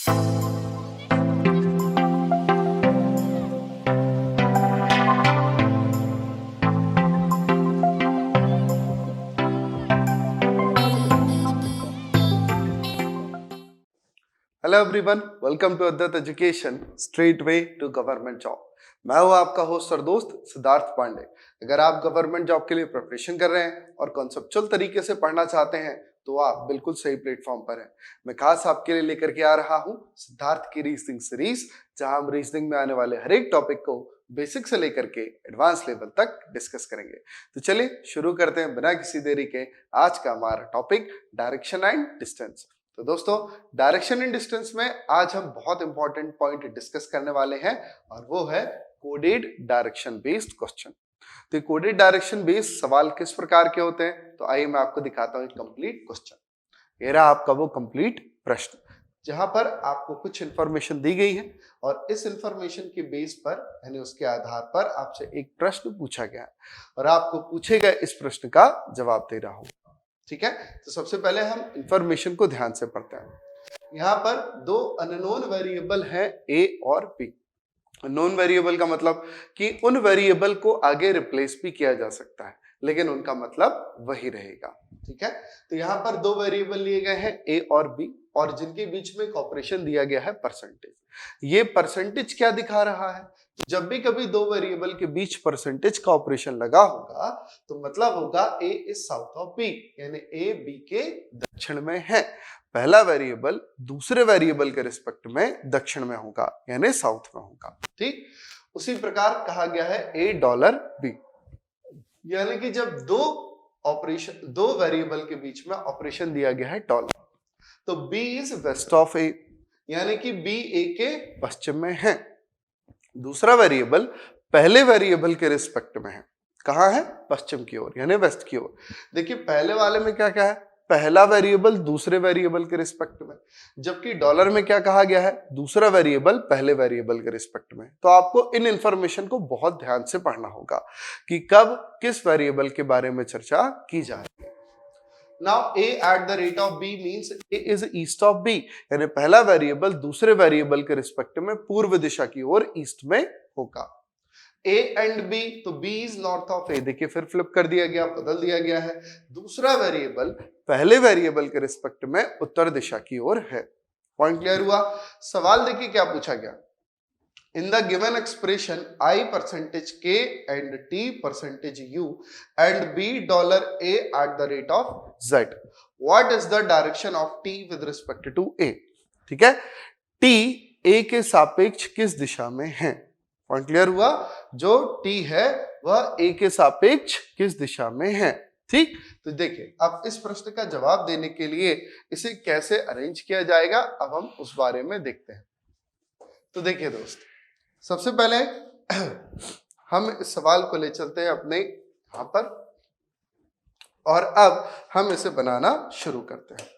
Hello everyone, welcome to Advait education straight way to government job. मैं हूं आपका host और दोस्त सिद्धार्थ पांडे। अगर आप गवर्नमेंट जॉब के लिए प्रिपरेशन कर रहे हैं और कॉन्सेप्चुअल तरीके से पढ़ना चाहते हैं तो आप बिल्कुल सही प्लेटफॉर्म पर हैं। मैं खास आपके लिए लेकर के आ रहा हूं सिद्धार्थ की रीजनिंग सीरीज, जहां हम रीजनिंग में आने वाले हर एक टॉपिक को बेसिक से लेकर के एडवांस लेवल तक डिस्कस करेंगे। तो चलिए शुरू करते हैं बिना किसी देरी के। आज का हमारा टॉपिक डायरेक्शन एंड डिस्टेंस। तो दोस्तों, डायरेक्शन एंड डिस्टेंस में आज हम बहुत इंपॉर्टेंट पॉइंट डिस्कस करने वाले हैं और वो है कोडेड डायरेक्शन बेस्ड क्वेश्चन। तो कोडेड डायरेक्शन बेस्ड सवाल किस प्रकार के होते हैं, तो आइए मैं आपको दिखाता हूं एक कंप्लीट क्वेश्चन। ये रहा आपका वो कंप्लीट प्रश्न, जहां पर आपको कुछ इंफॉर्मेशन दी गई है और इस इंफॉर्मेशन के बेस पर यानी उसके आधार पर आपसे एक प्रश्न पूछा गया है और आपको पूछे गए इस प्रश्न का जवाब दे रहा हूं। ठीक है, तो सबसे पहले हम इंफॉर्मेशन को ध्यान से पढ़ते हैं। यहाँ पर दो अननोन वेरिएबल हैं ए और बी। नोन वेरिएबल का मतलब कि उन वेरिएबल को आगे रिप्लेस भी किया जा सकता है, लेकिन उनका मतलब वही रहेगा। ठीक है, तो यहाँ पर दो वेरिएबल लिए गए हैं ए और बी और जिनके बीच में एक ऑपरेशन दिया गया है परसेंटेज। ये परसेंटेज क्या दिखा रहा है? जब भी कभी दो वेरिएबल के बीच परसेंटेज का ऑपरेशन लगा होगा तो मतलब होगा ए इज साउथ ऑफ बी, यानी ए बी के दक्षिण में है। पहला वेरिएबल दूसरे वेरिएबल के रिस्पेक्ट में दक्षिण में होगा, यानी साउथ में होगा। ठीक, उसी प्रकार कहा गया है ए डॉलर बी, यानी कि जब दो वेरिएबल के बीच में ऑपरेशन दिया गया है डॉलर, तो बी इज वेस्ट ऑफ ए, यानी कि बी ए के पश्चिम में है। दूसरा वेरिएबल पहले वेरिएबल के रिस्पेक्ट में है, कहां है? पश्चिम की ओर, यानी वेस्ट की ओर। देखिए पहले वाले में क्या क्या है? पहला वेरिएबल दूसरे वेरिएबल के रिस्पेक्ट में, जबकि डॉलर में क्या कहा गया है? दूसरा वेरिएबल पहले वेरिएबल के रिस्पेक्ट में। तो आपको इन इंफॉर्मेशन को बहुत ध्यान से पढ़ना होगा कि कब किस वेरिएबल के बारे में चर्चा की जा रही है। Now a at the rate of b means a is east of b, यानी पहला वेरिएबल दूसरे वेरिएबल के रिस्पेक्ट में पूर्व दिशा की ओर ईस्ट में होगा। a एंड b, तो b is north of a। देखिए फिर फ्लिप कर दिया गया, बदल दिया गया है। दूसरा वेरिएबल पहले वेरिएबल के रिस्पेक्ट में उत्तर दिशा की ओर है। पॉइंट क्लियर हुआ? सवाल देखिए क्या पूछा गया। In the given expression I percentage k and t percentage u and b dollar a at the rate of z, what is the direction of t with respect to a? ठीक है, t a के सापेक्ष किस दिशा में है? Point clear हुआ? जो t है वह a के सापेक्ष किस दिशा में है। ठीक, तो देखिए अब इस प्रश्न का जवाब देने के लिए इसे कैसे अरेंज किया जाएगा, अब हम उस बारे में देखते हैं। तो देखिए दोस्त, सबसे पहले हम इस सवाल को ले चलते हैं अपने यहां पर और अब हम इसे बनाना शुरू करते हैं।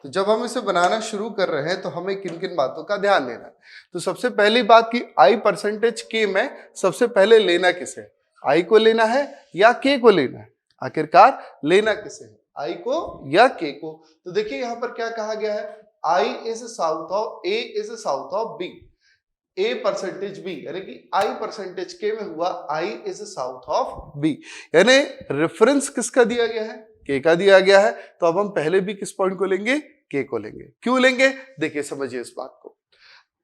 तो जब हम इसे बनाना शुरू कर रहे हैं तो हमें किन किन बातों का ध्यान देना है। तो सबसे पहली बात कि आई परसेंटेज के में सबसे पहले लेना किसे? आई को लेना है या के को लेना है? आखिरकार लेना किसे है, आई को या के को? तो देखिए यहां पर क्या कहा गया है, I is south of A is south of B, A percentage B, यानी कि आई परसेंटेज के में हुआ I is south of B, यानी रेफरेंस किसका दिया गया है? के का दिया गया है। तो अब हम पहले भी किस पॉइंट को लेंगे? के को लेंगे। क्यों लेंगे? देखिए समझिए इस बात को।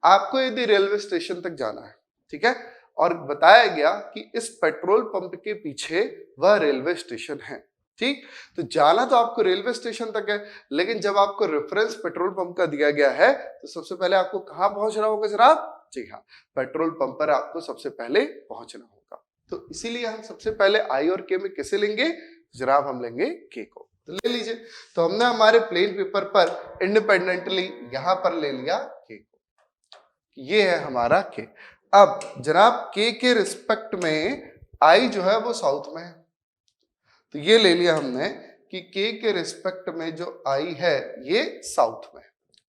आपको यदि रेलवे स्टेशन तक जाना है, ठीक है, और बताया गया कि इस पेट्रोल पंप के पीछे वह रेलवे स्टेशन है, ठीक, तो जाना तो आपको रेलवे स्टेशन तक है, लेकिन जब आपको रेफरेंस पेट्रोल पंप का दिया गया है तो सबसे पहले आपको कहां पहुंचना होगा जनाब? जी हाँ, पेट्रोल पंप पर आपको सबसे पहले पहुंचना होगा। तो इसीलिए हम सबसे पहले आई और के में कैसे लेंगे जनाब? हम लेंगे के को। तो ले लीजिए, तो हमने हमारे प्लेन पेपर पर इंडिपेंडेंटली यहां पर ले लिया के को, ये है हमारा के। अब जनाब के रिस्पेक्ट में आई जो है वो साउथ में है, तो ये ले लिया हमने कि के रिस्पेक्ट में जो आई है ये साउथ में।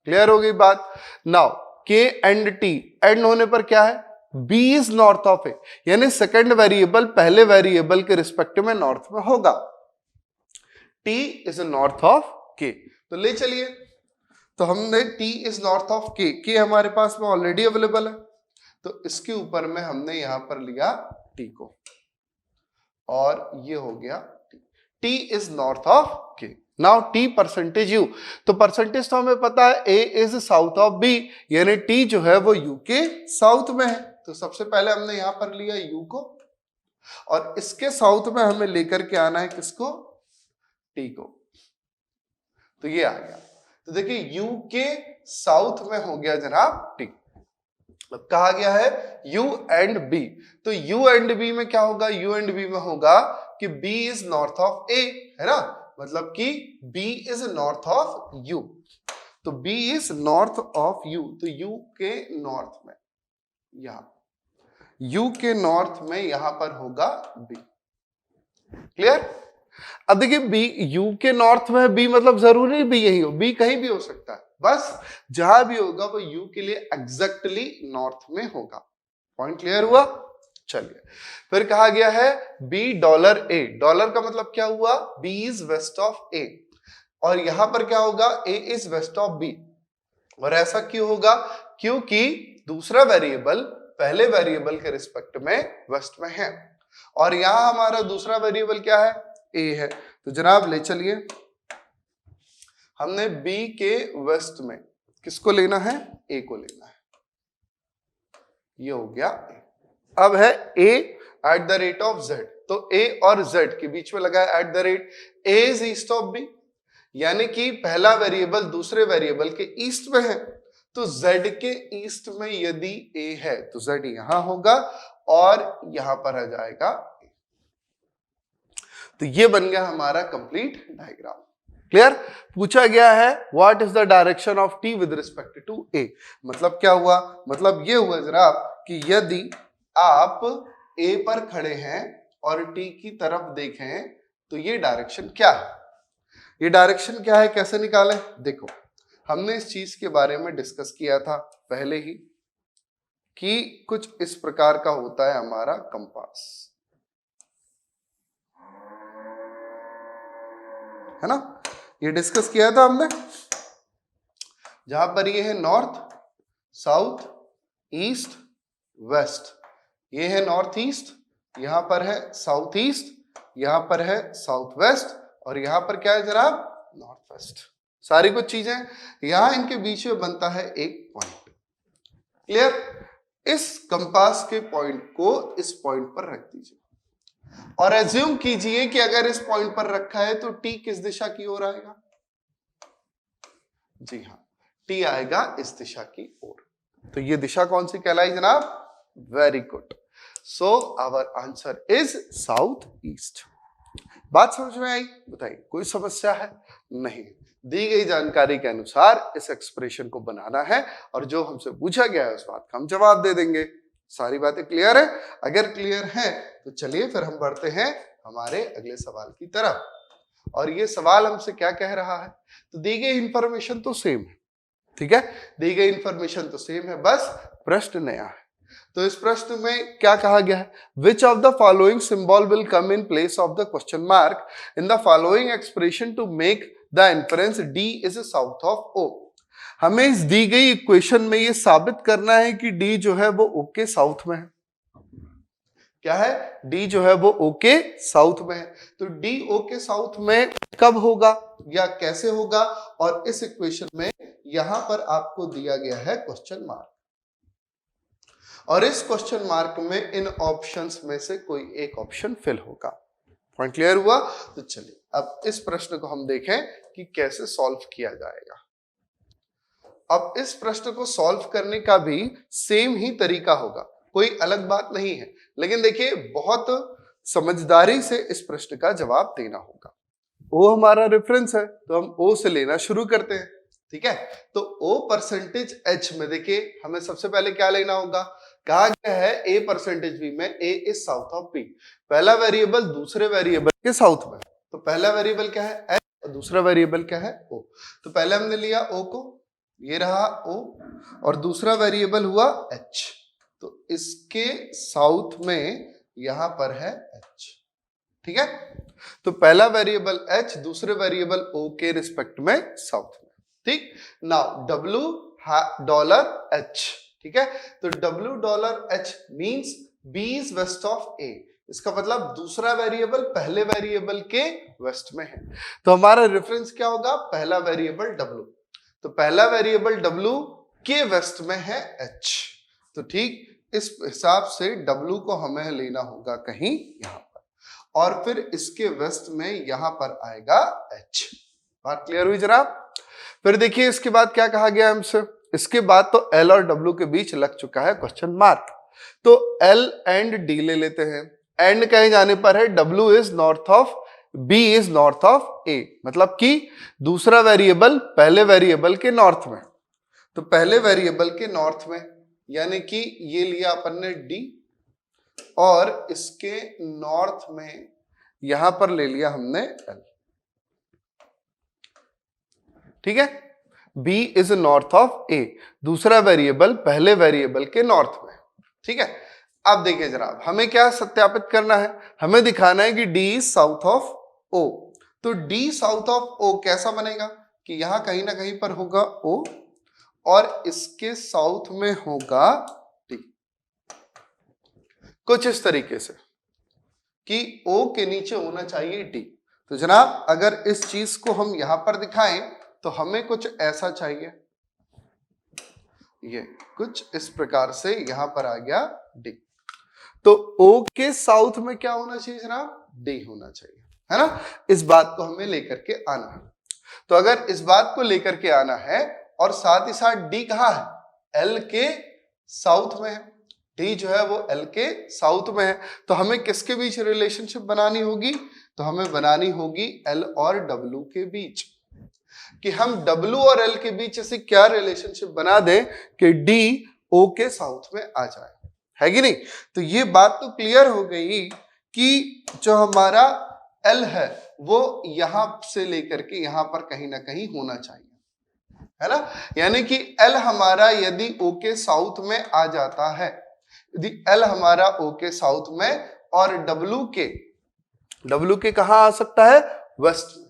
क्लियर हो गई बात? नाउ के एंड टी एंड होने पर क्या है? B इज नॉर्थ ऑफ ए, यानी सेकंड वेरिएबल पहले वेरिएबल के रिस्पेक्ट में नॉर्थ में होगा। T is north of K, तो ले चलिए। तो हमने टी इज नॉर्थ ऑफ के हमारे पास में ऑलरेडी अवेलेबल है, तो इसके ऊपर में हमने यहां पर लिया टी को, और ये हो गया टी इज नॉर्थ ऑफ के। नाउ टी परसेंटेज यू, तो परसेंटेज तो हमें पता है ए इज साउथ ऑफ बी, यानी टी जो है वो यू के साउथ में है। तो सबसे पहले हमने यहां पर लिया यू को, और इसके साउथ में हमें लेकर के आना है किसको, टी को। तो ये आ गया। तो देखिए यू के साउथ में हो गया जनाब टी। अब कहा गया है u एंड b, तो u एंड b में क्या होगा, u एंड b में होगा कि b is north of a, है ना, मतलब कि b is north of u, तो b is north of u, तो u के नॉर्थ में, यहां u के नॉर्थ में यहां पर होगा b। क्लियर? अब देखिए b u के नॉर्थ में है, b मतलब जरूरी भी यही हो, b कहीं भी हो सकता है, बस जहां भी होगा वो u के लिए एग्जैक्टली नॉर्थ में होगा। पॉइंट क्लियर हुआ? चलिए फिर कहा गया है b डॉलर a, डॉलर का मतलब क्या हुआ, b is west of a, और यहां पर क्या होगा, a is west of b। और ऐसा क्यों होगा, क्योंकि दूसरा वेरिएबल पहले वेरिएबल के रिस्पेक्ट में वेस्ट में है, और यहां हमारा दूसरा वेरिएबल क्या है, a है। तो जनाब ले चलिए, हमने b के वेस्ट में किसको लेना है, a को लेना है, ये हो गया a। अब है a at the rate of z, तो a और z के बीच में लगा है at the rate, a is east of b, यानी कि पहला वेरिएबल दूसरे वेरिएबल के ईस्ट में है, तो z के ईस्ट में यदि a है तो z यहां होगा और यहां पर आ जाएगा a। तो ये बन गया हमारा कंप्लीट डायग्राम। क्लियर? पूछा गया है what is the direction of T with respect to A, मतलब क्या हुआ, मतलब ये हुआ जनाब कि यदि आप ए पर खड़े हैं और टी की तरफ देखें तो ये डायरेक्शन क्या है, ये डायरेक्शन क्या है, कैसे निकालें। देखो हमने इस चीज के बारे में डिस्कस किया था पहले ही कि कुछ इस प्रकार का होता है हमारा कंपास, है ना, ये डिस्कस किया था हमने, जहां पर ये है नॉर्थ साउथ ईस्ट वेस्ट, ये है नॉर्थ ईस्ट, यहां पर है साउथ ईस्ट, यहां पर है साउथ वेस्ट, और यहां पर क्या है जनाब, नॉर्थ वेस्ट। सारी कुछ चीजें यहां इनके बीच में बनता है एक पॉइंट। क्लियर? इस कंपास के पॉइंट को इस पॉइंट पर रख दीजिए और एज्यूम कीजिए कि अगर इस पॉइंट पर रखा है तो टी किस दिशा की ओर आएगा, जी हाँ, टी आएगा इस दिशा की ओर। तो ये दिशा कौन सी कहलाई जनाब, very good, so our answer is south east. बात समझ में आई? बताइए कोई समस्या है? नहीं, दी गई जानकारी के अनुसार इस एक्सप्रेशन को बनाना है और जो हमसे पूछा गया है उस बात का हम जवाब दे देंगे। सारी बातें क्लियर है? अगर क्लियर है तो चलिए फिर हम बढ़ते हैं हमारे अगले सवाल की तरफ। और ये सवाल हमसे क्या कह रहा है, तो दी गई इंफॉर्मेशन तो सेम है, ठीक है, दी गई इंफॉर्मेशन तो सेम है, बस प्रश्न नया है। तो इस प्रश्न में क्या कहा गया है, which of the following symbol will come in place of the question mark in the following expression to make the inference D is south of O. हमें इस दी गई इक्वेशन में ये साबित करना है कि डी जो है वो ओ के साउथ में है। क्या है, डी जो है वो ओ के साउथ में है। तो डी ओ के साउथ में कब होगा या कैसे होगा, और इस इक्वेशन में यहां पर आपको दिया गया है क्वेश्चन मार्क, और इस क्वेश्चन मार्क में इन ऑप्शंस में से कोई एक ऑप्शन फिल होगा। पॉइंट क्लियर हुआ? तो चलिए अब इस प्रश्न को हम देखें कि कैसे सॉल्व किया जाएगा। अब इस प्रश्न को सॉल्व करने का भी सेम ही तरीका होगा, कोई अलग बात नहीं है, लेकिन देखिए बहुत समझदारी से इस प्रश्न का जवाब देना होगा। ओ हमारा रेफरेंस है तो हम ओ से लेना शुरू करते हैं, ठीक है। तो ओ परसेंटेज एच में देखिए हमें सबसे पहले क्या लेना होगा, कहा गया है ए परसेंटेज बी में ए इज साउथ ऑफ बी, पहला वेरिएबल दूसरे वेरिएबल के साउथ में, तो पहला वेरिएबल क्या है एच और दूसरा वेरिएबल क्या है ओ। तो पहले हमने लिया ओ को, ये रहा ओ, और दूसरा वेरिएबल हुआ एच, तो इसके साउथ में यहां पर है एच, ठीक है। तो पहला वेरिएबल एच दूसरे वेरिएबल ओ के रिस्पेक्ट में साउथ में, ठीक। नाउ डब्ल्यू $H, ठीक है। तो $H means B is west of A। इसका मतलब दूसरा वेरिएबल पहले वेरिएबल के वेस्ट में है। तो हमारा रेफरेंस क्या होगा? पहला वेरिएबल W। तो पहला वेरिएबल W के वेस्ट में है H। तो ठीक इस हिसाब से W को हमें लेना होगा कहीं यहां पर, और फिर इसके वेस्ट में यहां पर आएगा H। बात क्लियर हुई जनाब? फिर देखिए इसके बाद क्या कहा गया हमसे। इसके बाद तो L और W के बीच लग चुका है क्वेश्चन मार्क। तो L एंड D ले लेते हैं। एंड कहे जाने पर है W is north of B is north of A, मतलब कि दूसरा वेरिएबल पहले वेरिएबल के नॉर्थ में। तो पहले वेरिएबल के नॉर्थ में यानी कि ये लिया अपन ने D, और इसके नॉर्थ में यहां पर ले लिया हमने L, ठीक है। B is north of A, दूसरा वेरिएबल पहले वेरिएबल के नॉर्थ में, ठीक है। अब देखिए जनाब हमें क्या सत्यापित करना है, हमें दिखाना है कि D is south of O। तो D साउथ ऑफ O कैसा बनेगा कि यहां कहीं ना कहीं पर होगा O और इसके साउथ में होगा D, कुछ इस तरीके से कि O के नीचे होना चाहिए D। तो जनाब अगर इस चीज को हम यहां पर दिखाएं तो हमें कुछ ऐसा चाहिए, ये कुछ इस प्रकार से यहां पर आ गया D। तो O के साउथ में क्या होना चाहिए जनाब? D होना चाहिए, है ना। इस बात को हमें लेकर के आना है। तो अगर इस बात को लेकर के आना है और साथ ही साथ D कहां है? L के साउथ में है। D जो है वो L के साउथ में है, तो हमें किसके बीच रिलेशनशिप बनानी होगी? तो हमें बनानी होगी L और W के बीच, कि हम W और L के बीच ऐसी क्या रिलेशनशिप बना दें कि D O के साउथ में आ जाए, है कि नहीं। तो ये बात तो क्लियर हो गई कि जो हमारा L है वो यहां से लेकर के यहां पर कहीं ना कहीं होना चाहिए, है ना। यानी कि L हमारा यदि O के साउथ में आ जाता है, यदि L हमारा O के साउथ में और W के कहां आ सकता है? वेस्ट में।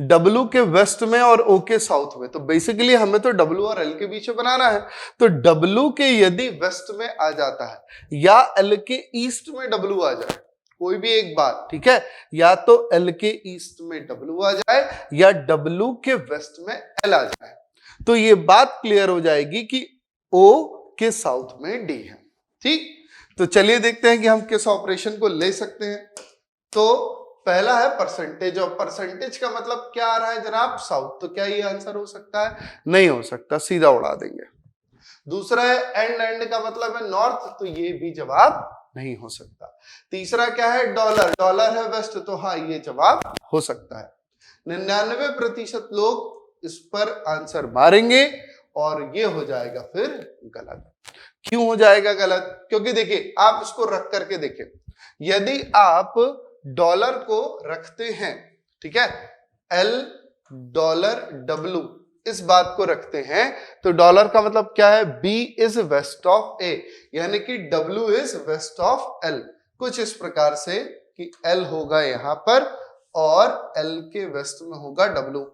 W के वेस्ट में और O के साउथ में, तो बेसिकली हमें तो W और L के बीच में बनाना है। तो W के यदि वेस्ट में आ जाता है या L के ईस्ट में W आ जाए, कोई भी एक बात, ठीक है। या तो L के ईस्ट में W आ जाए या W के वेस्ट में L आ जाए, तो ये बात क्लियर हो जाएगी कि O के साउथ में D है, ठीक। तो चलिए देखते हैं कि हम किस ऑपरेशन को ले सकते हैं। तो पहला है परसेंटेज, और परसेंटेज का मतलब क्या आ रहा है जनाब? साउथ। तो क्या ये आंसर हो सकता है? नहीं हो सकता, सीधा उड़ा देंगे। दूसरा है एंड का मतलब है नॉर्थ, तो ये भी जवाब नहीं हो सकता। तीसरा क्या है? डॉलर है वेस्ट, तो हाँ ये जवाब हो सकता है। 99% लोग इस पर आंसर मारेंगे और ये हो जाएगा फिर गलत। क्यों हो जाएगा गलत? क्योंकि देखिए आप इसको रख करके देखें, यदि आप डॉलर को रखते हैं, ठीक है, $W इस बात को रखते हैं, तो डॉलर का मतलब क्या है? B is west of A, यानी कि W is west of L। कुछ इस प्रकार से कि L होगा यहां पर और L के वेस्ट में होगा W।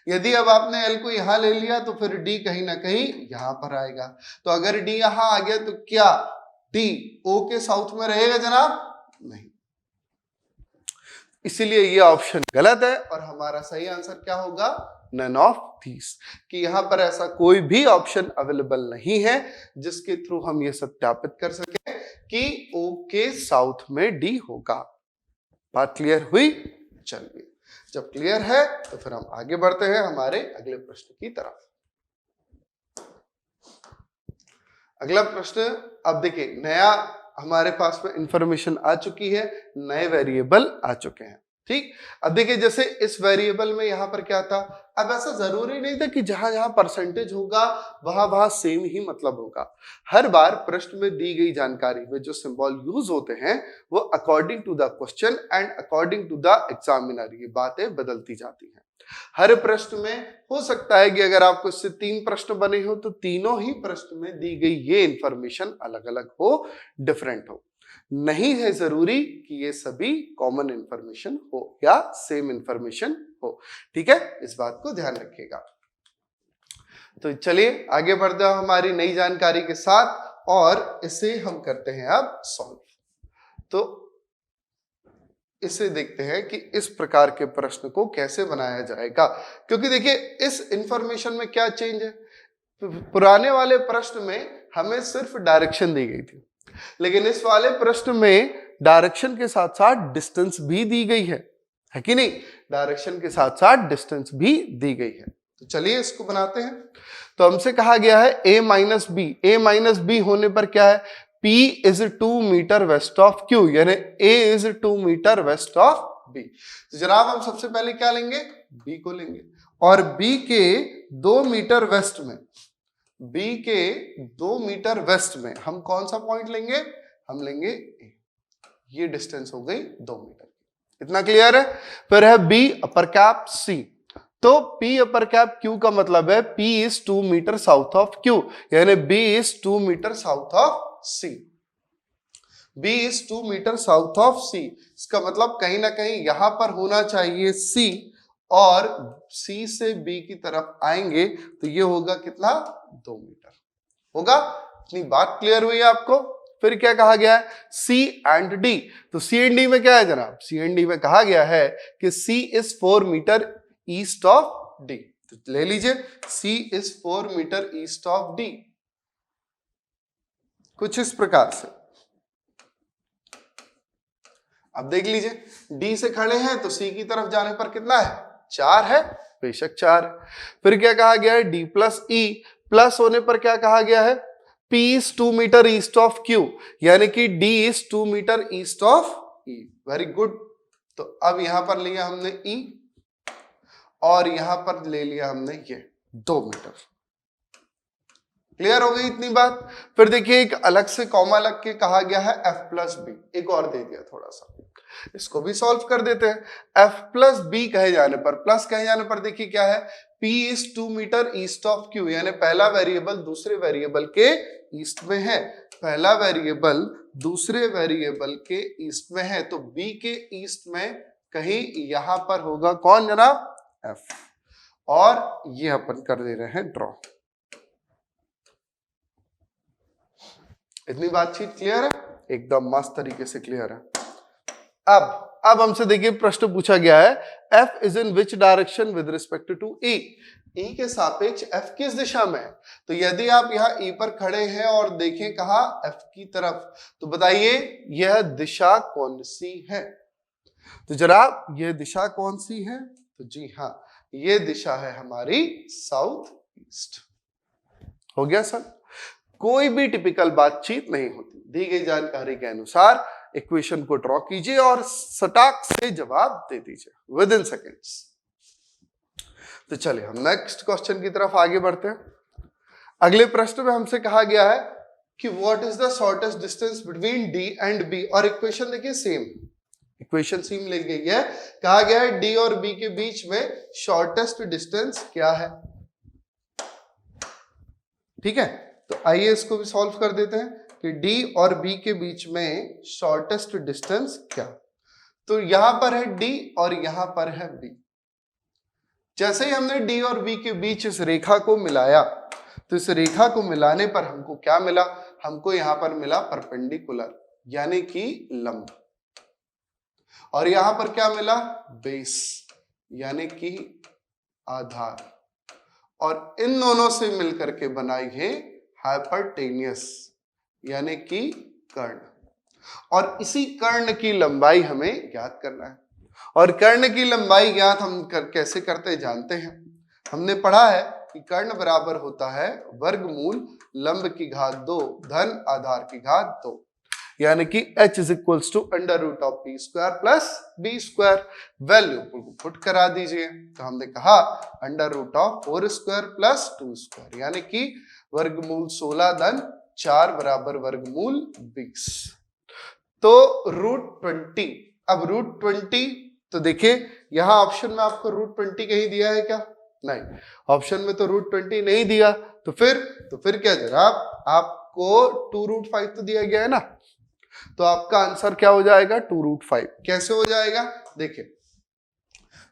यदि अब आपने L को यहां ले लिया तो फिर D कहीं ना कहीं यहां पर आएगा। तो अगर D यहां आ गया तो क्या D O के साउथ में रहेगा जनाब? नहीं। इसीलिए ये ऑप्शन गलत है और हमारा सही आंसर क्या होगा? नन ऑफ दीस, कि यहां पर ऐसा कोई भी ऑप्शन अवेलेबल नहीं है जिसके थ्रू हम ये सत्यापित कर सके कि O के साउथ में D होगा। बात क्लियर हुई? चलिए, जब क्लियर है तो फिर हम आगे बढ़ते हैं हमारे अगले प्रश्न की तरफ। अगला प्रश्न, अब देखिए नया हमारे पास में इंफॉर्मेशन आ चुकी है, नए वेरिएबल आ चुके हैं, ठीक। अब देखिए जैसे इस वेरिएबल में यहां पर क्या था, अब ऐसा जरूरी नहीं था कि जहां जहां परसेंटेज होगा वहां वहां सेम ही मतलब होगा। हर बार प्रश्न में दी गई जानकारी में जो सिंबल यूज होते हैं वो according to the question and according to the examiner ये बातें बदलती जाती हैं। हर प्रश्न में हो सकता है कि अगर आपको इससे 3 प्रश्न बने हो तो तीनों ही प्रश्न में दी गई ये इंफॉर्मेशन अलग अलग हो, डिफरेंट हो। नहीं है जरूरी कि ये सभी कॉमन इंफॉर्मेशन हो या सेम इंफॉर्मेशन हो, ठीक है। इस बात को ध्यान रखिएगा। तो चलिए आगे बढ़ते हैं हमारी नई जानकारी के साथ और इसे हम करते हैं अब सॉल्व। तो इसे देखते हैं कि इस प्रकार के प्रश्न को कैसे बनाया जाएगा, क्योंकि देखिए इस इंफॉर्मेशन में क्या चेंज है। पुराने वाले प्रश्न में हमें सिर्फ डायरेक्शन दी गई थी, लेकिन इस वाले प्रश्न में डायरेक्शन के साथ साथ डिस्टेंस भी दी गई है कि नहीं? डायरेक्शन के साथ साथ डिस्टेंस भी दी गई है। तो चलिए इसको बनाते हैं। तो हमसे कहा गया है a minus B, a minus B होने पर क्या है? P is 2 metre west of Q, यानी A is 2 metre west of B। तो जनाब हम सबसे पहले क्या लेंगे? B को लेंगे, और B के 2 मीटर वेस्ट में, B के 2 मीटर वेस्ट में हम कौन सा पॉइंट लेंगे? हम लेंगे A। ये डिस्टेंस हो गई 2 मीटर। इतना क्लियर है? फिर है B अपर कैप C। तो P अपर कैप Q का मतलब है P is 2 metre south of Q, यानी B is 2 metre south of C। B is 2 metre south of C। इसका मतलब कहीं ना कहीं यहां पर होना चाहिए C, और C से B की तरफ आएंगे तो ये होगा कितना? 2 मीटर होगा। इतनी बात क्लियर हुई है आपको? फिर क्या कहा गया है? C and D। तो C एंड D में क्या है जनाब? C एंड D में कहा गया है कि C is 4 metre east of D। तो ले लीजिए C is 4 metre east of D, कुछ इस प्रकार से। अब देख लीजिए D से खड़े हैं तो C की तरफ जाने पर कितना है? 4 है, बेशक 4। फिर क्या कहा गया है? D प्लस E, प्लस होने पर क्या कहा गया है? P is 2 metre east of Q, यानी कि D is 2 metre east of E। Very good. तो अब यहां पर लिया हमने E, और यहां पर ले लिया हमने ये 2 मीटर। क्लियर हो गई इतनी बात? फिर देखिए एक अलग से कॉमा लग के कहा गया है F प्लस बी, एक और दे दिया थोड़ा सा, इसको भी सॉल्व कर देते हैं। F प्लस बी कहे जाने पर, प्लस कहे जाने पर देखिए क्या है? P is 2 metre east of Q, यानी पहला वेरिएबल दूसरे वेरिएबल के ईस्ट में है, पहला वेरिएबल दूसरे वेरिएबल के ईस्ट में है, तो B के ईस्ट में कहीं यहां पर होगा कौन जनाब? F। और ये अपन कर दे रहे हैं ड्रॉ। इतनी बातचीत क्लियर है? एकदम मस्त तरीके से क्लियर है। अब हमसे देखिए प्रश्न पूछा गया है, F is in which direction with respect to E। E के सापेक्ष F किस दिशा में है? तो यदि आप यहाँ E पर खड़े हैं और देखें कहा F की तरफ, तो बताइए यह दिशा कौन सी है? तो जनाब यह दिशा कौन सी है? तो जी हाँ, ये दिशा है हमारी साउथ ईस्ट। हो गया सर? कोई भी टिपिकल बातचीत नहीं होती, दी गई जानकारी के अनुसार इक्वेशन को ड्रॉ कीजिए और सटाक से जवाब दे दीजिए विद इन सेकेंड्स। तो चलिए हम नेक्स्ट क्वेश्चन की तरफ आगे बढ़ते हैं। अगले प्रश्न में हमसे कहा गया है कि what is the shortest distance between D and B, और इक्वेशन देखिए सेम, इक्वेशन सेम ली गई है। कहा गया है डी और बी के बीच में शॉर्टेस्ट डिस्टेंस क्या है। ठीक है, तो आइए इसको भी सॉल्व कर देते हैं कि D और B के बीच में शॉर्टेस्ट डिस्टेंस क्या। तो यहां पर है D और यहां पर है B। जैसे ही हमने D और B के बीच इस रेखा को मिलाया, तो इस रेखा को मिलाने पर हमको क्या मिला? हमको यहां पर मिला परपेंडिकुलर, यानी कि लंब, और यहां पर क्या मिला? बेस, यानी कि आधार, और इन दोनों से मिलकर के बनाई है हाइपरटेनियस, यानी कि कर्ण, और इसी कर्ण की लंबाई हमें ज्ञात करना है। और कर्ण की लंबाई ज्ञात हम कैसे करते जानते हैं? हमने पढ़ा है कि कर्ण बराबर होता है वर्गमूल लंब की घात 2 धन आधार की घात 2, यानी कि h is equals to under root of P square plus B square. Value को पुट करा दीजिए, तो हमने कहा under root of 4 square plus 2 square, यानी कि वर्गमूल 16 धन 4 बराबर वर्गमूल 20। तो रूट 20, अब रूट 20, तो देखिए यहां ऑप्शन में आपको रूट 20 कहीं दिया है क्या? नहीं, ऑप्शन में तो रूट 20 नहीं दिया। तो फिर क्या जनाब, आपको 2 रूट 5 तो दिया गया है ना, तो आपका आंसर क्या हो जाएगा? 2 रूट 5। कैसे हो जाएगा? देखिए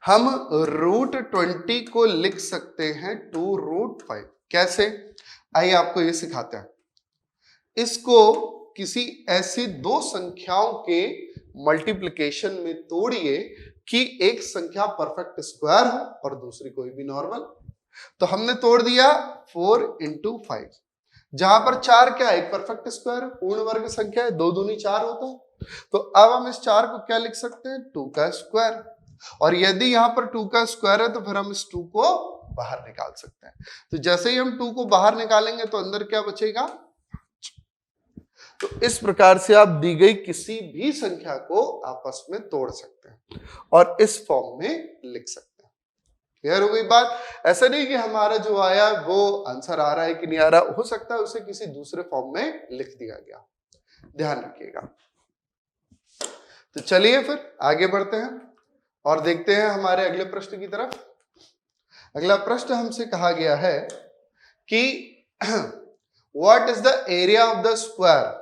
हम रूट 20 को लिख सकते हैं 2 रूट 5, कैसे, आइए आपको ये सिखाते हैं। इसको किसी ऐसी दो संख्याओं के मल्टीप्लिकेशन में तोड़िए कि एक संख्या परफेक्ट स्क्वायर हो और दूसरी कोई भी नॉर्मल। तो हमने तोड़ दिया 4 × 5, जहां पर 4 क्या है, एक परफेक्ट स्क्वायर पूर्ण वर्ग संख्या है, 2 दूनी 4 होता है। तो अब हम इस 4 को क्या लिख सकते हैं, 2 का स्क्वायर। और यदि यहां पर 2 का स्क्वायर है तो फिर हम इस 2 को बाहर निकाल सकते हैं। तो जैसे ही हम 2 को बाहर निकालेंगे तो अंदर क्या बचेगा। तो इस प्रकार से आप दी गई किसी भी संख्या को आपस में तोड़ सकते हैं और इस फॉर्म में लिख सकते हैं। क्लियर हो गई बात। ऐसा नहीं कि हमारा जो आया वो आंसर आ रहा है कि नहीं आ रहा, हो सकता है उसे किसी दूसरे फॉर्म में लिख दिया गया, ध्यान रखिएगा। तो चलिए फिर आगे बढ़ते हैं और देखते हैं हमारे अगले प्रश्न की तरफ। अगला प्रश्न हमसे कहा गया है कि what is the area of the square.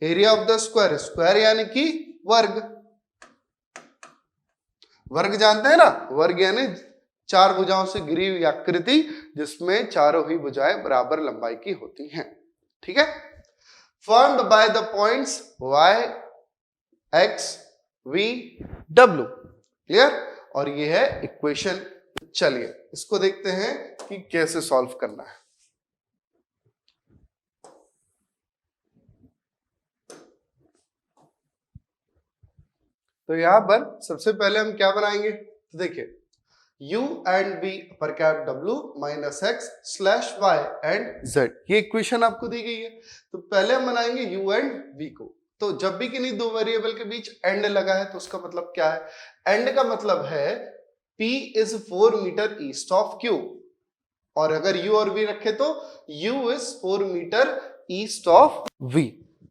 Area of the square, square यानी कि वर्ग। वर्ग जानते हैं ना, वर्ग यानी 4 भुजाओं से घिरी हुई आकृति जिसमें चारों ही भुजाएं बराबर लंबाई की होती हैं। ठीक है। Formed by the points y, x, v, w। Clear. और ये है इक्वेशन। चलिए इसको देखते हैं कि कैसे सॉल्व करना है। तो यहां पर सबसे पहले हम क्या बनाएंगे, तो देखिए u एंड v पर cap w minus x slash y and z, ये इक्वेशन आपको दी गई है। तो पहले हम बनाएंगे u एंड v को। तो जब भी किन्हीं दो वेरिएबल के बीच एंड लगा है तो उसका मतलब क्या है, एंड का मतलब है p is 4 metre east of q, और अगर u और v रखे तो u is 4 metre east of v।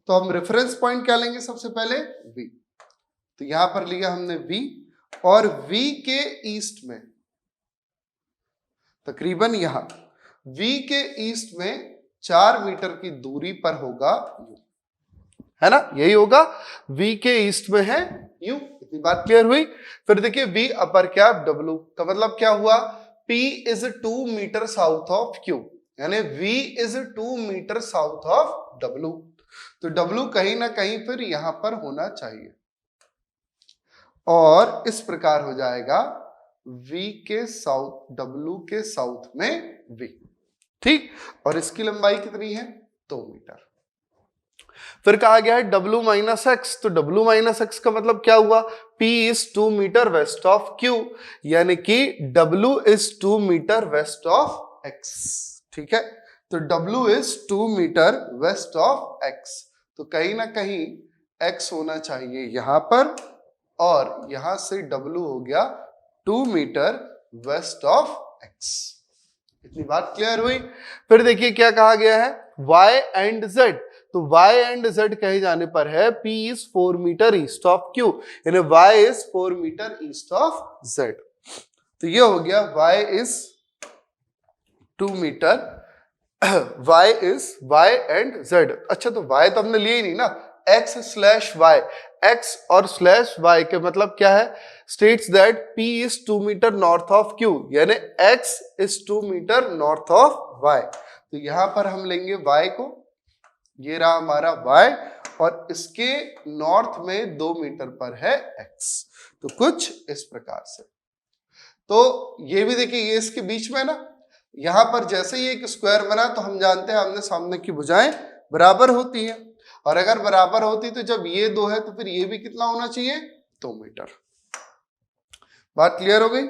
तो हम रेफरेंस पॉइंट क्या लेंगे, सबसे पहले v। तो यहां पर लिया हमने v और v के ईस्ट में, तकरीबन यहां v के ईस्ट में 4 मीटर की दूरी पर होगा u, है ना, यही होगा। v के ईस्ट में है u, इतनी बात क्लियर हुई। फिर देखिए v अपर कैप w का मतलब क्या हुआ, p is 2 metre south of q, यानी v is 2 metre south of w। तो w कहीं ना कहीं फिर यहां पर होना चाहिए और इस प्रकार हो जाएगा v के साउथ, w के साउथ में v। ठीक। और इसकी लंबाई कितनी है, 2 मीटर। फिर कहा गया है w माइनस एक्स, तो w माइनस एक्स का मतलब क्या हुआ, p is 2 metre west of q, यानी कि w is 2 metre west of x। ठीक है। तो w is 2 metre west of x, तो कहीं ना कहीं x होना चाहिए यहां पर, और यहां से w हो गया 2 मीटर वेस्ट ऑफ x। इतनी बात क्लियर हुई। फिर देखिए क्या कहा गया है, y एंड z। तो y एंड z कहे जाने पर है p is 4 metre east of q, यानी y is 4 metre east of z। तो ये हो गया y is 2 metre, y is y and z। अच्छा तो y तो हमने लिया ही नहीं ना, x स्लैश y, x और स्लैश y के मतलब क्या है, states that p is 2 metre north of q, यानी x is 2 metre north of y। तो यहां पर हम लेंगे y को, ये रहा हमारा y, और इसके नॉर्थ में 2 मीटर पर है x। तो कुछ इस प्रकार से। तो ये भी देखिए ये इसके बीच में ना, यहां पर जैसे ही एक स्क्वायर बना तो हम जानते हैं आमने सामने की भुजाएं बराबर होती हैं, और अगर बराबर होती तो जब ये 2 है तो फिर ये भी कितना होना चाहिए, 2 मीटर। बात क्लियर हो गई।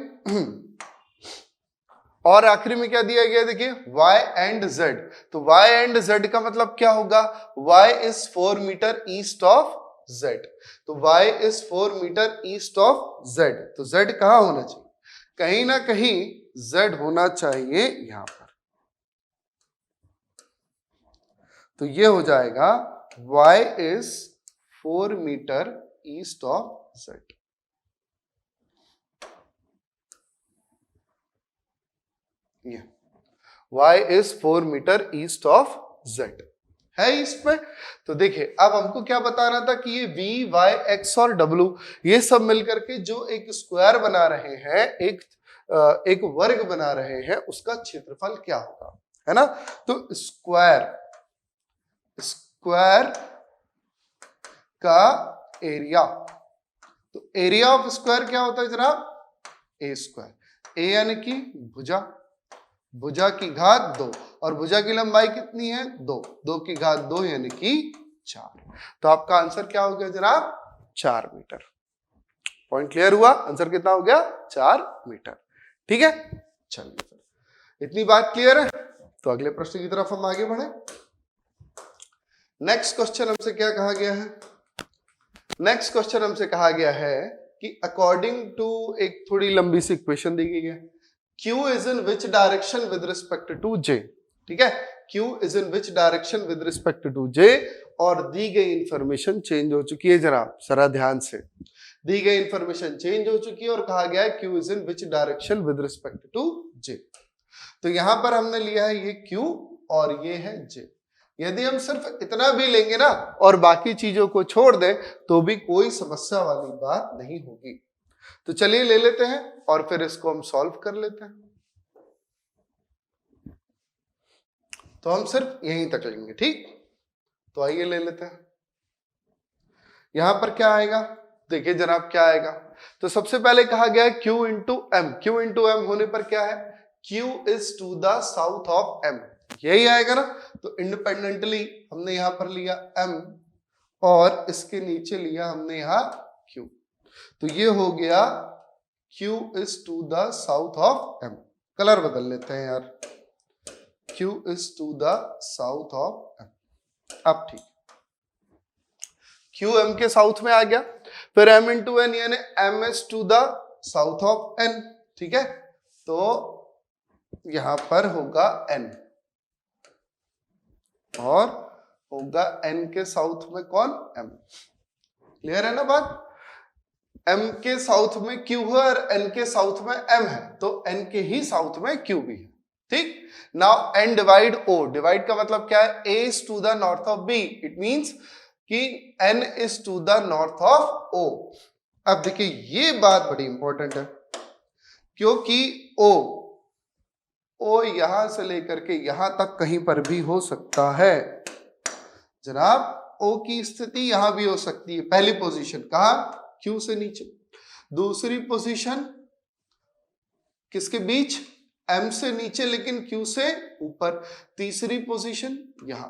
और आखिरी में क्या दिया गया, देखिए y एंड z। तो y एंड z का मतलब क्या होगा, y is 4 metre east of z। तो y is 4 metre east of z, तो z कहां होना चाहिए, कहीं ना कहीं z होना चाहिए यहां पर। तो ये हो जाएगा y is 4 metre east of z। ये y is 4 metre east of z है इसमें। तो देखिए अब हमको क्या बताना था कि ये v, y, x और w ये सब मिलकर के जो एक स्क्वायर बना रहे हैं, एक वर्ग बना रहे हैं, उसका क्षेत्रफल क्या होगा, है ना। तो स्क्वायर का एरिया, तो एरिया ऑफ स्क्वायर क्या होता है जनाब, ए स्क्वायर। ए यानी कि भुजा, भुजा की घात 2, और भुजा की लंबाई कितनी है 2, 2 की घात 2 यानी कि 4। तो आपका आंसर क्या हो गया जनाब, 4 मीटर। पॉइंट क्लियर हुआ, आंसर कितना हो गया 4 मीटर। ठीक है, चलिए सर इतनी बात क्लियर है, तो अगले प्रश्न की तरफ हम आगे बढ़े। नेक्स्ट क्वेश्चन हमसे क्या कहा गया है, नेक्स्ट क्वेश्चन हमसे कहा गया है कि अकॉर्डिंग टू, एक थोड़ी लंबी सी इक्वेशन दी गई है, Q is in which direction with respect to J। ठीक है, Q is in which direction with respect to J, और दी गई इंफॉर्मेशन चेंज हो चुकी है जनाब, जरा ध्यान से, दी गई इंफॉर्मेशन चेंज हो चुकी है और कहा गया है Q is in which direction with respect to J। तो यहां पर हमने लिया है ये Q और ये है J। यदि हम सिर्फ इतना भी लेंगे ना और बाकी चीजों को छोड़ दें तो भी कोई समस्या वाली बात नहीं होगी। तो चलिए ले लेते हैं और फिर इसको हम सॉल्व कर लेते हैं। तो हम सिर्फ यहीं तक लेंगे, ठीक। तो आइए ले लेते हैं। यहां पर क्या आएगा, देखिए जनाब क्या आएगा। तो सबसे पहले कहा गया है Q into M, Q into M होने पर क्या है, Q is to the south of M, यही आएगा ना। तो इंडिपेंडेंटली हमने यहां पर लिया M और इसके नीचे लिया हमने यहां Q, तो ये हो गया Q is to the south of M। Colour बदल लेते हैं यार, Q is to the south of M। अब ठीक, Q M के साउथ में आ गया, फिर M इंटू एन यानी M is to the south of N। ठीक है, तो यहां पर होगा N और होगा N के साउथ में कौन, M। क्लियर है ना बात, M के साउथ में Q है और N के साउथ में M है, तो N के ही साउथ में Q भी है। ठीक, now N divide O, divide का मतलब क्या है, A is to the north of B, it means कि N is to the north of O। अब देखिए ये बात बड़ी इंपॉर्टेंट है, क्योंकि O यहां से लेकर के यहां तक कहीं पर भी हो सकता है जनाब। O की स्थिति यहां भी हो सकती है, पहली पोजीशन कहां, Q से नीचे, दूसरी पोजीशन किसके बीच, M से नीचे लेकिन Q से ऊपर, तीसरी पोजीशन यहां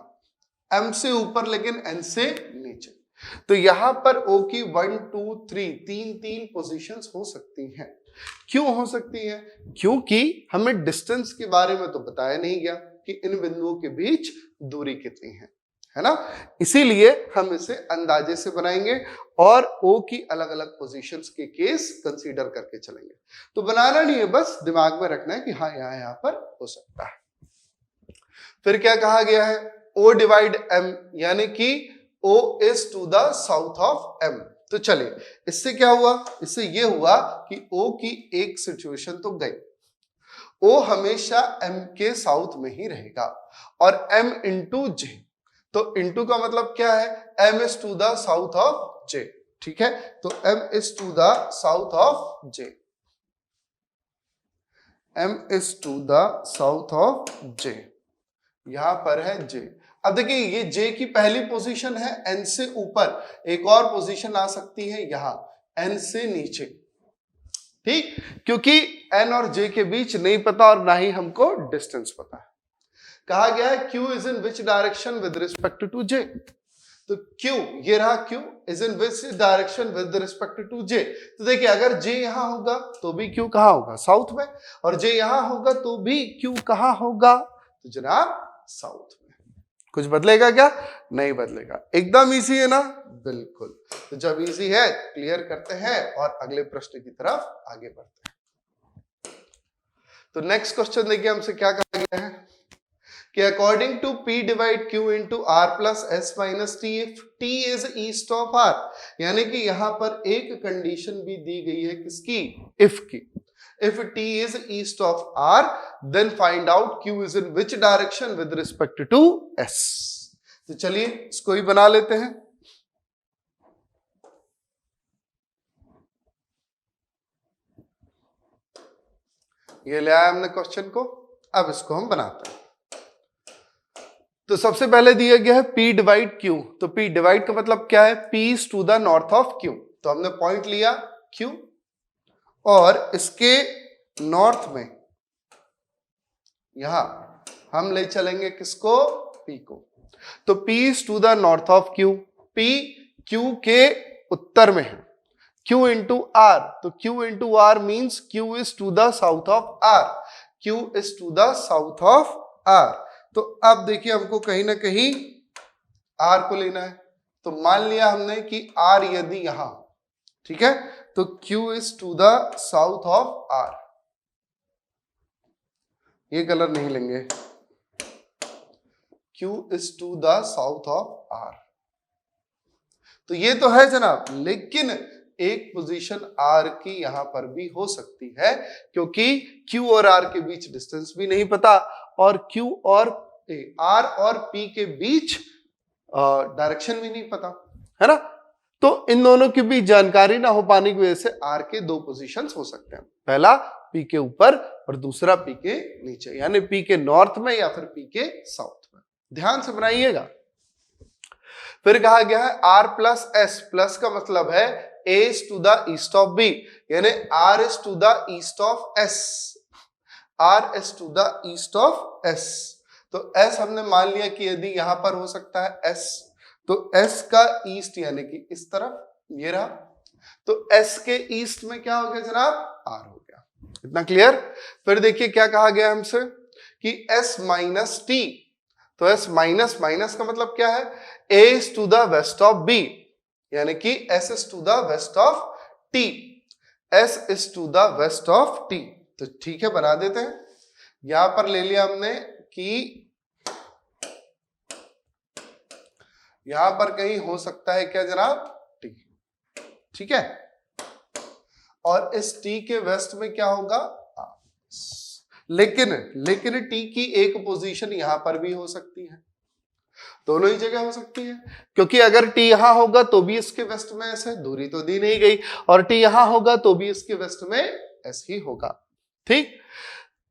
M से ऊपर लेकिन N से नीचे। तो यहां पर O की 1 2 3 तीन पोजीशंस हो सकती हैं। क्यों हो सकती है, क्योंकि हमें डिस्टेंस के बारे में तो बताया नहीं गया कि इन बिंदुओं के बीच दूरी कितनी है ना, इसीलिए हम इसे अंदाजे से बनाएंगे और O की अलग अलग पोजीशंस के केस कंसीडर करके चलेंगे। तो बनाना नहीं है, बस दिमाग में रखना है कि हाँ यहाँ पर हो सकता है। फिर क्या कहा गया है, O डिवाइड M, यानी कि O is to the south of M। तो चलिए इससे क्या हुआ, इससे ये हुआ कि O की एक सिचुएशन तो गई, O हमेशा M के साउथ में ही रहेगा और M इंटू J, तो इंटू का मतलब क्या है, M is to the south of J। ठीक है, तो M is to the south of J, M is to the south of J, यहां पर है J। अब देखिए ये J की पहली पोजीशन है N से ऊपर, एक और पोजीशन आ सकती है यहां N से नीचे। ठीक, क्योंकि N और J के बीच नहीं पता और ना ही हमको डिस्टेंस पता है। कहा गया है Q is in which direction with respect to J, तो Q ये रहा, Q is in which direction with respect to J। तो देखिए अगर J यहां होगा तो भी Q कहां होगा, साउथ में, और J यहां होगा तो भी Q कहां होगा, तो जनाब साउथ में। कुछ बदलेगा क्या, नहीं बदलेगा, एकदम इजी है ना, बिल्कुल। तो जब इजी है क्लियर करते हैं और अगले प्रश्न की तरफ आगे बढ़ते हैं। तो नेक्स्ट क्वेश्चन देखिए हमसे क्या कहा गया है कि according to P divide Q into R plus S minus T if T is east of R, यानी कि यहां पर एक कंडीशन भी दी गई है किसकी, इफ की। If T is east of R, then find out Q is in which direction with respect to S। तो चलिए इसको ही बना लेते हैं। ये ले आया हमने क्वेश्चन को, अब इसको हम बनाते हैं। तो सबसे पहले दिया गया है P डिवाइड Q, तो P डिवाइड का मतलब क्या है, P is to the north of Q। तो हमने पॉइंट लिया Q और इसके नॉर्थ में यहां हम ले चलेंगे किसको, P को। तो P is to the north of Q, P Q के उत्तर में है, Q इंटू R, तो Q into R means Q is to the south of R, Q is to the south of R। तो अब देखिए हमको कहीं ना कहीं R को लेना है, तो मान लिया हमने कि R यदि यहां, ठीक है, तो Q is to the south of R, ये कलर नहीं लेंगे, Q is to the south of R। तो ये तो है जनाब, लेकिन एक पोजीशन R की यहां पर भी हो सकती है, क्योंकि Q और R के बीच डिस्टेंस भी नहीं पता, और Q और R और P के बीच डायरेक्शन भी नहीं पता, है ना। तो इन दोनों के बीच जानकारी ना हो पाने की वजह से R के दो पोजीशंस हो सकते हैं, पहला P के ऊपर और दूसरा P के नीचे, यानी P के नॉर्थ में या फिर P के साउथ में। ध्यान से बनाइएगा। फिर कहा गया है R प्लस एस, प्लस का मतलब है A is to the east of B, यानी R is to the east of S, R is to the east of S। तो S हमने मान लिया कि यदि यहां पर हो सकता है S, तो S का ईस्ट यानी कि इस तरफ ये रहा, तो S के ईस्ट में क्या हो गया जनाब, R हो गया। इतना क्लियर। फिर देखिए क्या कहा गया हमसे कि S माइनस टी, तो S माइनस माइनस का मतलब क्या है, A is to the west of B, यानी कि S is to the west of T, S is to the west of T। तो ठीक है, बना देते हैं। यहां पर ले लिया हमने कि यहां पर कहीं हो सकता है क्या जनाब, T, ठीक है, और इस T के वेस्ट में क्या होगा, लेकिन T की एक पोजीशन यहां पर भी हो सकती है, दोनों ही जगह हो सकती है, क्योंकि अगर T यहां होगा तो भी इसके वेस्ट में ऐसे, दूरी तो दी नहीं गई, और T यहां होगा तो भी इसके वेस्ट में ऐसे ही होगा, ठीक।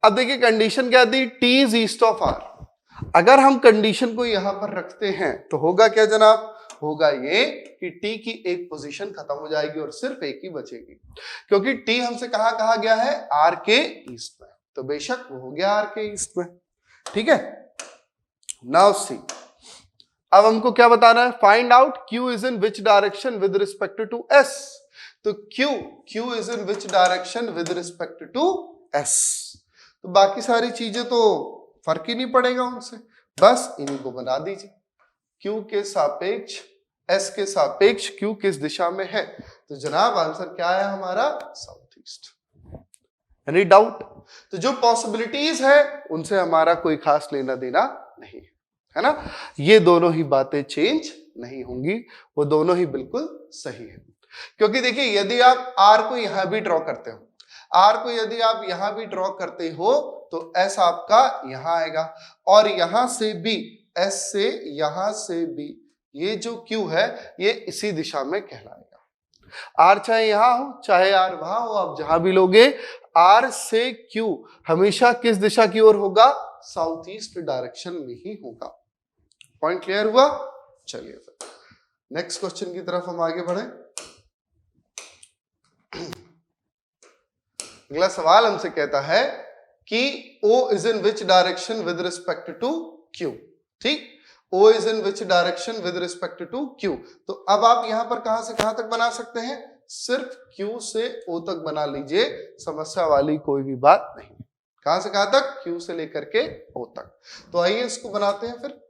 अब देखिए कंडीशन क्या थी, T is east of R। अगर हम कंडीशन को यहां पर रखते हैं तो होगा क्या जनाब, होगा ये कि T की एक पोजीशन खत्म हो जाएगी और सिर्फ एक ही बचेगी, क्योंकि T हमसे कहा गया है R के ईस्ट में, तो बेशक वो हो गया R के ईस्ट में, ठीक है। नाउ सी, अब हमको क्या बताना है, find out Q is in which direction with respect to S। तो Q is in which direction with respect to S। तो बाकी सारी चीजें तो फर्क ही नहीं पड़ेगा उनसे, बस इन्हीं को बना दीजिए। Q के सापेक्ष S के सापेक्ष Q किस दिशा में है, तो जनाब आंसर क्या है हमारा, साउथ ईस्ट। Any doubt? तो जो पॉसिबिलिटीज है उनसे हमारा कोई खास लेना देना नहीं है ना, ये दोनों ही बातें चेंज नहीं होंगी, वो दोनों ही बिल्कुल सही है। क्योंकि देखिए यदि आप R को यहां भी ड्रॉ करते हो, R को यदि आप यहां भी ड्रॉ करते हो तो S आपका यहां आएगा, और यहां से भी S से यहां से भी ये जो Q है ये इसी दिशा में कहलाएगा। R चाहे यहां हो चाहे R वहां हो, आप जहां भी लोगे R से Q हमेशा किस दिशा की ओर होगा, साउथ ईस्ट डायरेक्शन में ही होगा। पॉइंट क्लियर हुआ? चलिए फिर नेक्स्ट क्वेश्चन की तरफ हम आगे बढ़े। अगला सवाल हमसे कहता है कि O is in which direction with respect to Q, ठीक, O is in which direction with respect to Q। तो अब आप यहां पर कहां से कहां तक बना सकते हैं, सिर्फ Q से O तक बना लीजिए, समस्या वाली कोई भी बात नहीं। कहां से कहां तक, Q से लेकर के O तक। तो आइए इसको बनाते हैं फिर।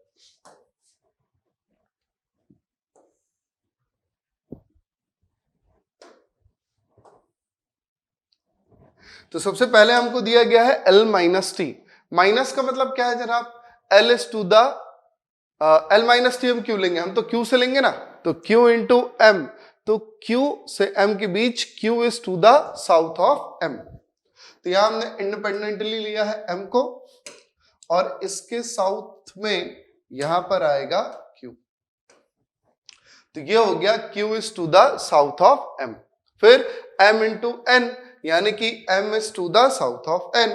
तो सबसे पहले हमको दिया गया है L माइनस टी। माइनस का मतलब क्या है जनाब, L is to the L minus T हम क्यों लेंगे, हम तो Q से लेंगे ना, तो Q इंटू M, तो Q से M के बीच Q is to the south of M। तो यहां हमने इंडिपेंडेंटली लिया है M को, और इसके साउथ में यहां पर आएगा Q, तो ये हो गया Q is to the south of M। फिर M इंटू N, यानी कि M is to the south of N,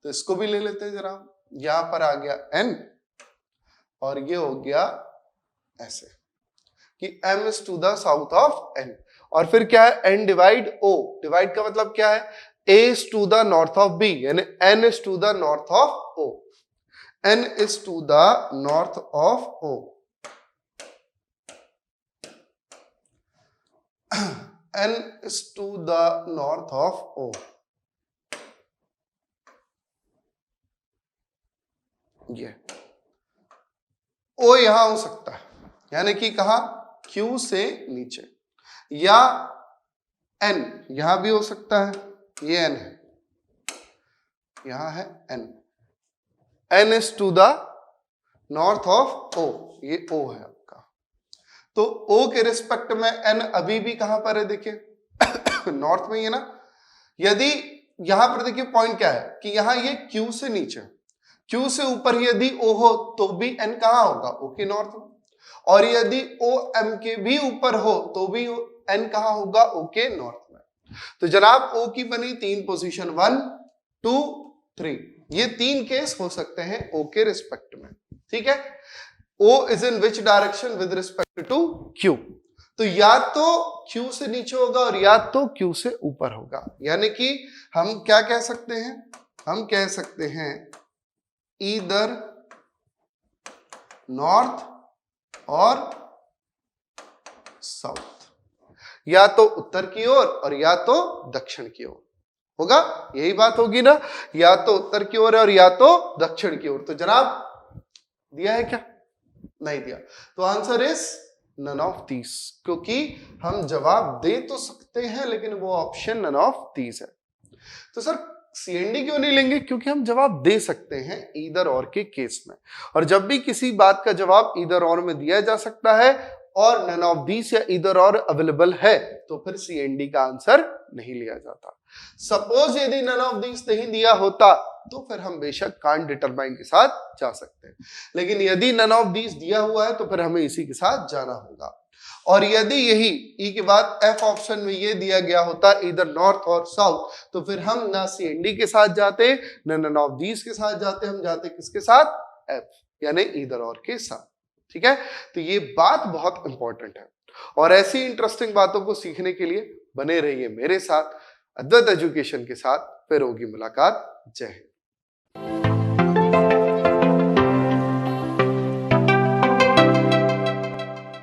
तो इसको भी ले लेते हैं जरा, यहां पर आ गया N, और ये हो गया ऐसे कि m is to the south of n। और फिर क्या है, n डिवाइड o, डिवाइड का मतलब क्या है, a is to the north of b, यानी n is to the north of o, n is to the north of o, n is to the north of o। ये o यहां हो सकता है, यानी कि कहा q से नीचे, या n यहां भी हो सकता है, ये n है, यहां है n, n is to the north of o, ये o है आपका। तो o के रिस्पेक्ट में n अभी भी कहां पर है, देखिए नॉर्थ में ही है ना। यदि यहां पर देखिए पॉइंट क्या है कि यहां ये q से नीचे, q से ऊपर यदि o हो तो भी n कहां होगा, o के नॉर्थ में, और यदि o m के भी ऊपर हो तो भी n कहां होगा, o के नॉर्थ में। तो जनाब o की बनी तीन पोजीशन, 1 2 3, ये तीन केस हो सकते हैं o के रिस्पेक्ट में, ठीक है। o is in which direction with respect to q, तो या तो q से नीचे होगा और या तो q से ऊपर होगा, यानी कि हम क्या कह सकते हैं, हम कह सकते हैं ईदर नॉर्थ और साउथ, या तो उत्तर की ओर और या तो दक्षिण की ओर होगा, यही बात होगी ना, या तो उत्तर की ओर और या तो दक्षिण की ओर। तो जनाब दिया है क्या, नहीं दिया, तो answer is none of these, क्योंकि हम जवाब दे तो सकते हैं लेकिन वो ऑप्शन नन ऑफ दीज है। तो सर सीएनडी क्यों नहीं लेंगे, क्योंकि हम जवाब दे सकते हैं ईदर और के केस में, और जब भी किसी बात का जवाब ईदर और में दिया जा सकता है और नन ऑफ दीज या ईदर और अवेलेबल है तो फिर सीएनडी का आंसर नहीं लिया जाता। सपोज यदि नन ऑफ दीज नहीं दिया होता तो फिर हम बेशक कांट डिटरमाइन के साथ जा सकते हैं, लेकिन यदि नन ऑफ दीज दिया हुआ है तो फिर हमें इसी के साथ जाना होगा। और यदि यही ई के बाद एफ ऑप्शन में ये दिया गया होता इधर नॉर्थ और साउथ, तो फिर हम ना सीएनडी के साथ जाते ना नन ऑफ दीज के साथ जाते, हम जाते किसके साथ, एफ, यानी इधर और के साथ, ठीक है। तो ये बात बहुत इंपॉर्टेंट है, और ऐसी इंटरेस्टिंग बातों को सीखने के लिए बने रहिए मेरे साथ अद्वैत एजुकेशन के साथ, फिर होगी मुलाकात। जय हिंद।